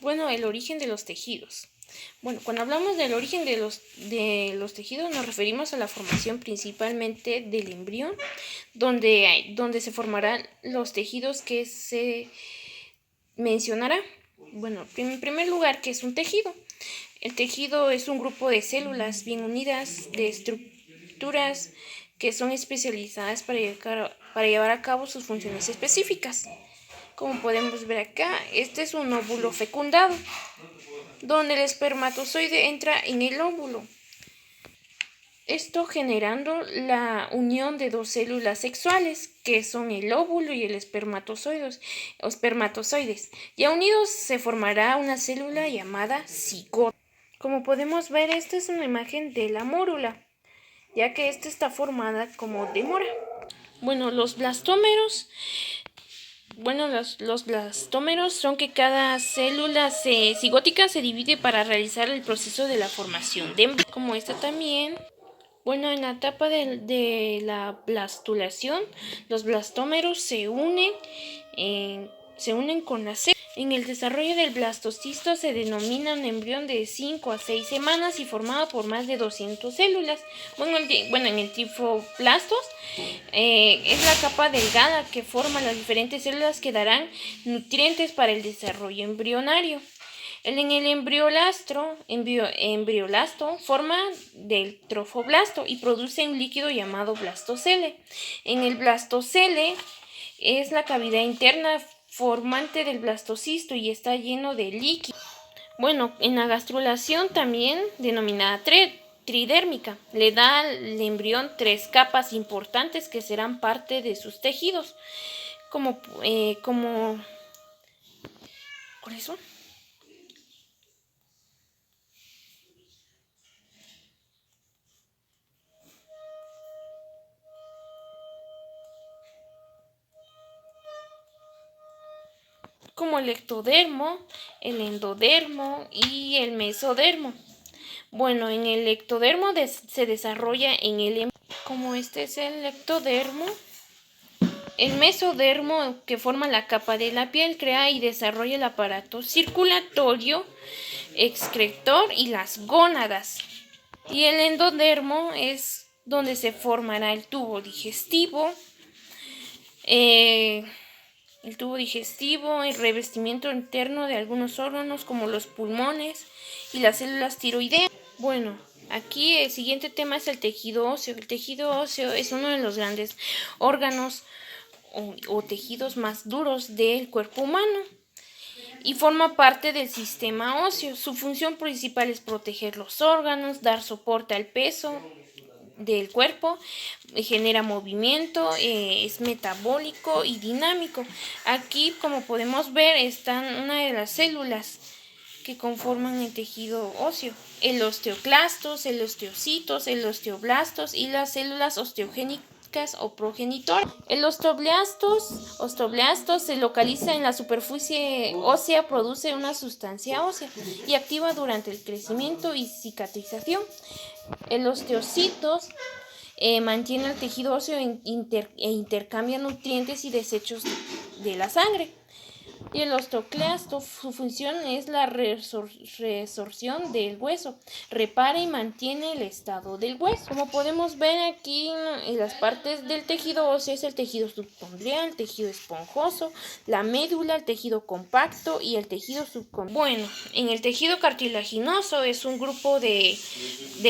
Bueno, el origen de los tejidos. Bueno, cuando hablamos del origen de los tejidos nos referimos a la formación principalmente del embrión, donde se formarán los tejidos que se mencionará. Bueno, en primer lugar, ¿qué es un tejido? El tejido es un grupo de células bien unidas, de estructuras que son especializadas para llevar a cabo sus funciones específicas. Como podemos ver acá, este es un óvulo fecundado, donde el espermatozoide entra en el óvulo, esto generando la unión de dos células sexuales, que son el óvulo y el espermatozoides. Ya unidos se formará una célula llamada cigoto. Como podemos ver, esta es una imagen de la mórula, ya que esta está formada como de mora. Bueno, los blastómeros son que cada célula cigótica se divide para realizar el proceso de la formación de embrión. Como esta también. Bueno, en la etapa de la blastulación, los blastómeros se unen con la célula. En el desarrollo del blastocisto se denomina un embrión de 5 a 6 semanas y formado por más de 200 células. En el trifoblastos es la capa delgada que forma las diferentes células que darán nutrientes para el desarrollo embrionario. En el embriolasto forma del trofoblasto y produce un líquido llamado blastocele. En el blastocele es la cavidad interna formante del blastocisto y está lleno de líquido. Bueno, en la gastrulación también denominada tridérmica, le da al embrión 3 capas importantes que serán parte de sus tejidos, ¿cuáles son? Como el ectodermo, el endodermo y el mesodermo. Bueno, en el ectodermo se desarrolla en el como este es el ectodermo. El mesodermo, que forma la capa de la piel, crea y desarrolla el aparato circulatorio, excretor y las gónadas. Y el endodermo es donde se formará el tubo digestivo, el revestimiento interno de algunos órganos como los pulmones y las células tiroideas. Bueno, aquí el siguiente tema es el tejido óseo. El tejido óseo es uno de los grandes órganos o tejidos más duros del cuerpo humano y forma parte del sistema óseo. Su función principal es proteger los órganos, dar soporte al peso del cuerpo, genera movimiento, es metabólico y dinámico. Aquí, como podemos ver, están una de las células que conforman el tejido óseo: el osteoclastos, el osteocitos, el osteoblastos y las células osteogénicas o progenitor. El osteoblastos se localiza en la superficie ósea, produce una sustancia ósea y activa durante el crecimiento y cicatrización. El osteocitos mantiene el tejido óseo e intercambia nutrientes y desechos de la sangre. Y el osteoclasto, su función es la resorción del hueso, repara y mantiene el estado del hueso. Como podemos ver aquí en las partes del tejido óseo es el tejido subcondrial, el tejido esponjoso, la médula, el tejido compacto y el tejido subcondrial. Bueno, en el tejido cartilaginoso es un grupo de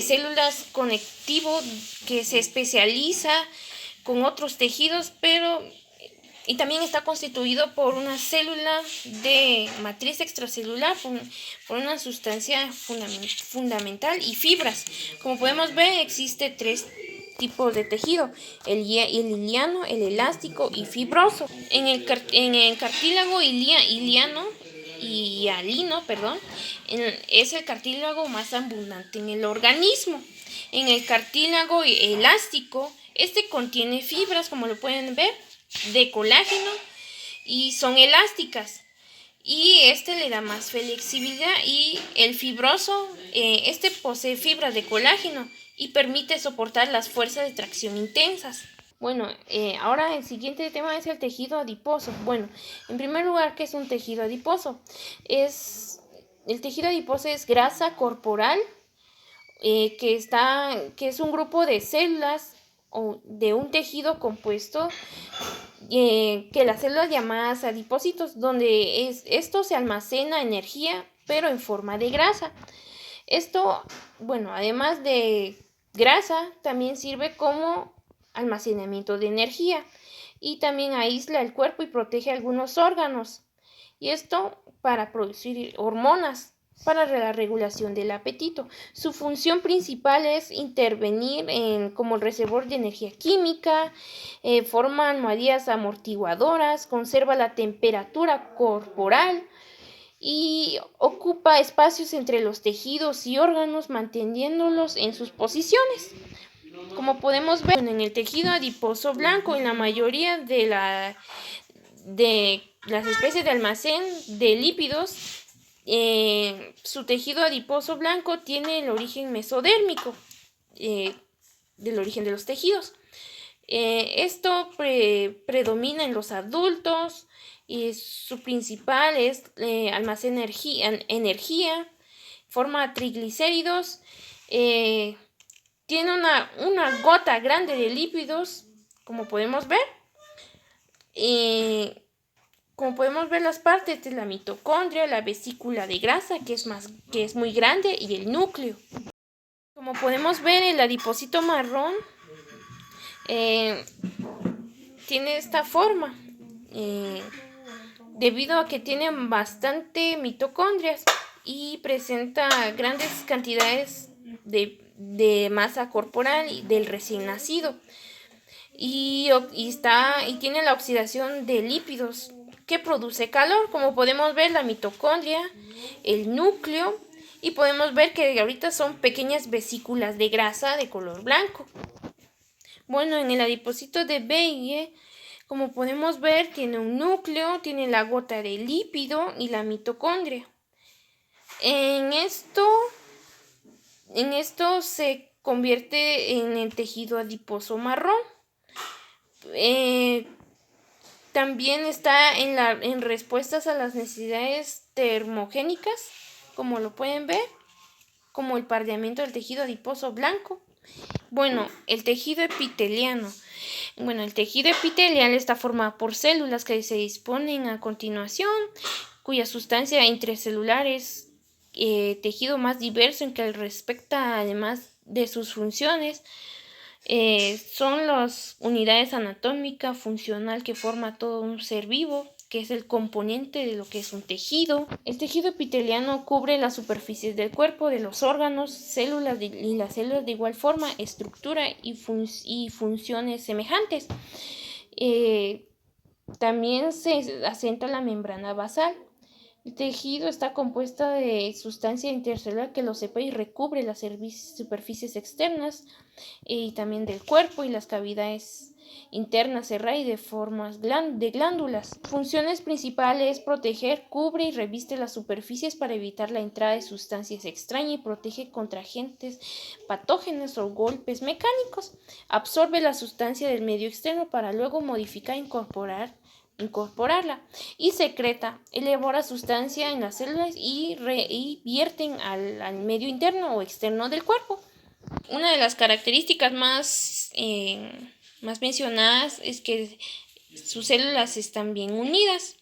células conectivo que se especializa con otros tejidos, y también está constituido por una célula de matriz extracelular, por una sustancia fundamental y fibras. Como podemos ver, existe 3 tipos de tejido: el iliano, el elástico y fibroso. En el cartílago hialino, es el cartílago más abundante en el organismo. En el cartílago elástico, este contiene fibras, como lo pueden ver, de colágeno y son elásticas, y este le da más flexibilidad. Y el fibroso, este posee fibras de colágeno y permite soportar las fuerzas de tracción intensas. Bueno, ahora el siguiente tema es el tejido adiposo. Bueno, en primer lugar, ¿qué es un tejido adiposo? Es el tejido adiposo es grasa corporal, que es un grupo de células o de un tejido compuesto, que las células llamadas adipocitos, donde esto se almacena energía, pero en forma de grasa. Esto, bueno, además de grasa, también sirve como almacenamiento de energía y también aísla el cuerpo y protege algunos órganos. Y esto para producir hormonas para la regulación del apetito. Su función principal es intervenir como el reservorio de energía química, forma almohadillas amortiguadoras, conserva la temperatura corporal y ocupa espacios entre los tejidos y órganos, manteniéndolos en sus posiciones. Como podemos ver en el tejido adiposo blanco, en la mayoría de las especies de almacén de lípidos, su tejido adiposo blanco tiene el origen mesodérmico, del origen de los tejidos. Esto predomina en los adultos y su principal es almacena energía, forma triglicéridos, tiene una gota grande de lípidos, como podemos ver. Como podemos ver, las partes de la mitocondria, la vesícula de grasa, que es muy grande, y el núcleo. Como podemos ver, el adipocito marrón tiene esta forma, debido a que tiene bastante mitocondrias y presenta grandes cantidades de masa corporal del recién nacido. Y tiene la oxidación de lípidos que produce calor, como podemos ver, la mitocondria, el núcleo, y podemos ver que ahorita son pequeñas vesículas de grasa de color blanco. Bueno, en el adipocito de Belle, como podemos ver, tiene un núcleo, tiene la gota de lípido y la mitocondria. En esto se convierte en el tejido adiposo marrón. También está en respuestas a las necesidades termogénicas, como lo pueden ver, como el pardeamiento del tejido adiposo blanco. Bueno, el tejido epiteliano. Bueno, el tejido epitelial está formado por células que se disponen a continuación, cuya sustancia intracelular es tejido más diverso en que respecta, además de sus funciones. Son las unidades anatómica, funcional que forma todo un ser vivo, que es el componente de lo que es un tejido. El tejido epiteliano cubre las superficies del cuerpo, de los órganos, células y las células de igual forma, estructura y funciones semejantes. También se asienta la membrana basal. El tejido está compuesto de sustancia intercelular que lo separa y recubre las superficies externas y también del cuerpo y las cavidades internas cerradas y de formas de glándulas. Funciones principales: proteger, cubre y reviste las superficies para evitar la entrada de sustancias extrañas y protege contra agentes patógenos o golpes mecánicos. Absorbe la sustancia del medio externo para luego modificar e incorporarla, y secreta, elabora sustancia en las células y vierten al medio interno o externo del cuerpo. Una de las características más mencionadas es que sus células están bien unidas.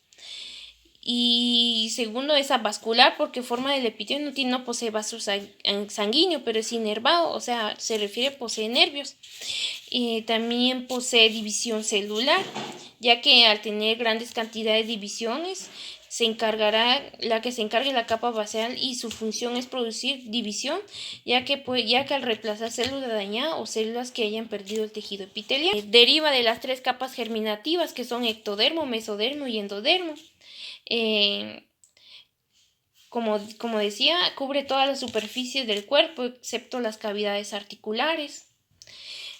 Y segundo, es avascular, porque forma del epitelio no posee vaso sanguíneo, pero es inervado, o sea, se refiere posee nervios. También posee división celular, ya que al tener grandes cantidades de divisiones, se encarga la capa basal, y su función es producir división, ya que al reemplazar células dañadas o células que hayan perdido el tejido epitelial. Deriva de las 3 capas germinativas, que son ectodermo, mesodermo y endodermo. Como decía, cubre todas las superficies del cuerpo excepto las cavidades articulares.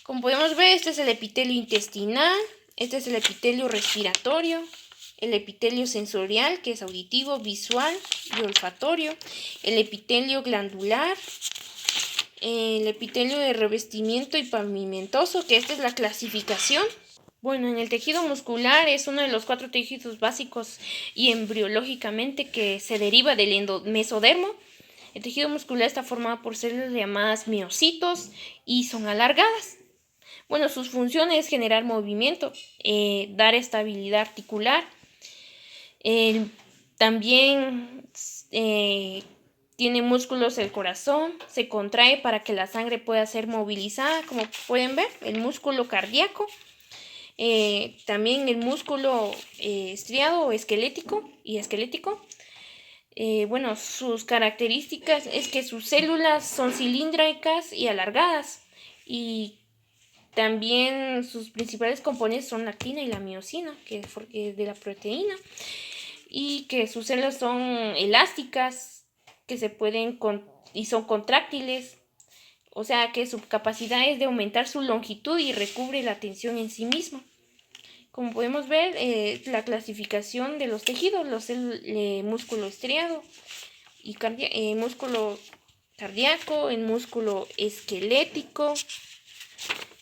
Como podemos ver, este es el epitelio intestinal, este es el epitelio respiratorio, el epitelio sensorial, que es auditivo, visual y olfatorio, el epitelio glandular, el epitelio de revestimiento y pavimentoso, que esta es la clasificación. Bueno, en el tejido muscular es uno de los 4 tejidos básicos y embriológicamente que se deriva del mesodermo. El tejido muscular está formado por células llamadas miocitos y son alargadas. Bueno, sus funciones es generar movimiento, dar estabilidad articular. También tiene músculos el corazón, se contrae para que la sangre pueda ser movilizada, como pueden ver, el músculo cardíaco. También el músculo estriado o esquelético. Bueno, sus características es que sus células son cilíndricas y alargadas, y también sus principales componentes son la actina y la miosina, que es de la proteína, y que sus células son elásticas, que se pueden y son contráctiles, o sea que su capacidad es de aumentar su longitud y recubre la tensión en sí misma. Como podemos ver, la clasificación de los tejidos, músculo estriado y músculo cardíaco, el músculo esquelético,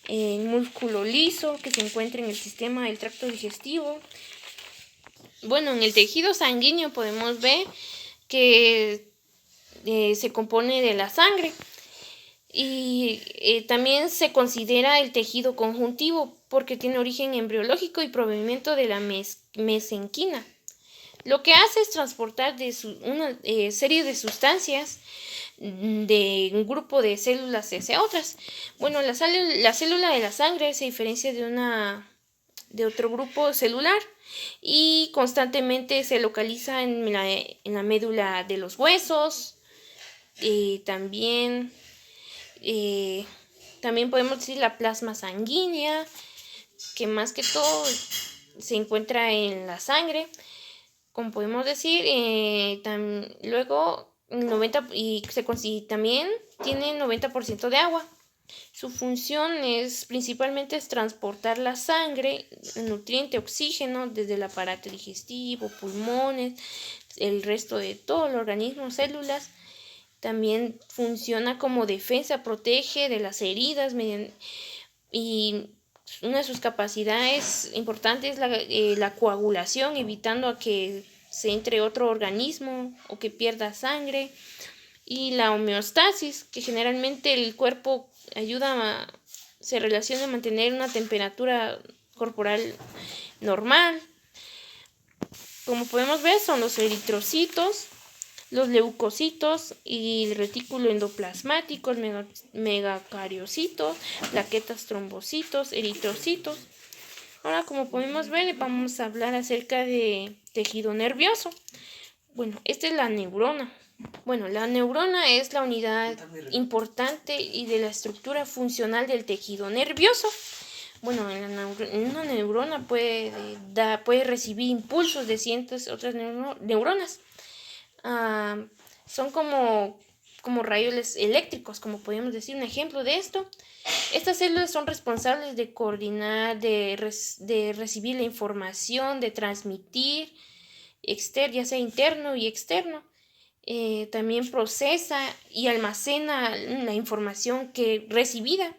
el músculo liso que se encuentra en el sistema del tracto digestivo. Bueno, en el tejido sanguíneo podemos ver que se compone de la sangre, y también se considera el tejido conjuntivo porque tiene origen embriológico y proveniente de la mesenquima. Lo que hace es transportar una serie de sustancias de un grupo de células hacia otras. Bueno, la célula de la sangre se diferencia de otro grupo celular y constantemente se localiza en la médula de los huesos. También podemos decir la plasma sanguínea, que más que todo se encuentra en la sangre. Como podemos decir, luego 90 y también tiene 90% de agua. Su función principalmente es transportar la sangre, el nutriente, oxígeno, desde el aparato digestivo, pulmones, el resto de todo el organismo, células. También funciona como defensa, protege de las heridas, y una de sus capacidades importantes es la coagulación, evitando a que se entre otro organismo o que pierda sangre. Y la homeostasis, que generalmente el cuerpo se relaciona a mantener una temperatura corporal normal. Como podemos ver, son los eritrocitos, los leucocitos y el retículo endoplasmático, megacariocitos, plaquetas, trombocitos, eritrocitos. Ahora, como podemos ver, vamos a hablar acerca de tejido nervioso. Bueno, esta es la neurona. Bueno, la neurona es la unidad importante y de la estructura funcional del tejido nervioso. Bueno, una neurona puede recibir impulsos de cientos otras neuronas. Son como rayos eléctricos, como podemos decir. Un ejemplo de esto: estas células son responsables de coordinar, de recibir la información, de transmitir, ya sea interno y externo. También procesa y almacena la información que recibida,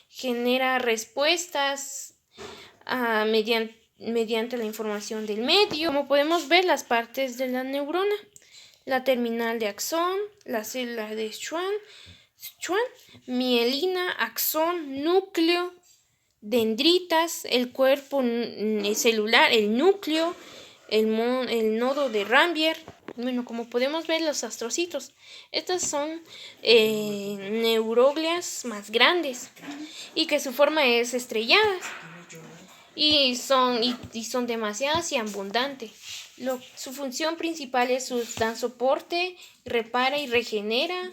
genera respuestas mediante la información del medio. Como podemos ver, las partes de la neurona: la terminal de axón, la célula de Schwann, mielina, axón, núcleo, dendritas, el cuerpo celular, el núcleo, el nodo de Rambier. Bueno, como podemos ver, los astrocitos. Estas son neuroglias más grandes y que su forma es estrellada. Y son demasiadas y abundantes. Su función principal es dar soporte, repara y regenera,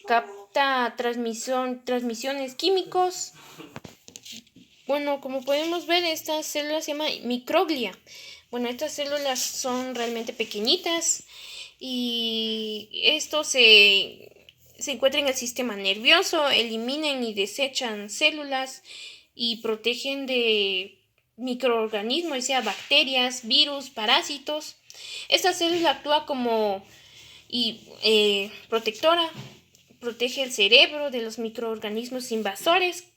capta transmisiones químicos. Bueno, como podemos ver, estas células se llaman microglia. Bueno, estas células son realmente pequeñitas y esto se encuentra en el sistema nervioso. Eliminan y desechan células y protegen de microorganismos, sea bacterias, virus, parásitos. Esta célula actúa como protectora, protege el cerebro de los microorganismos invasores,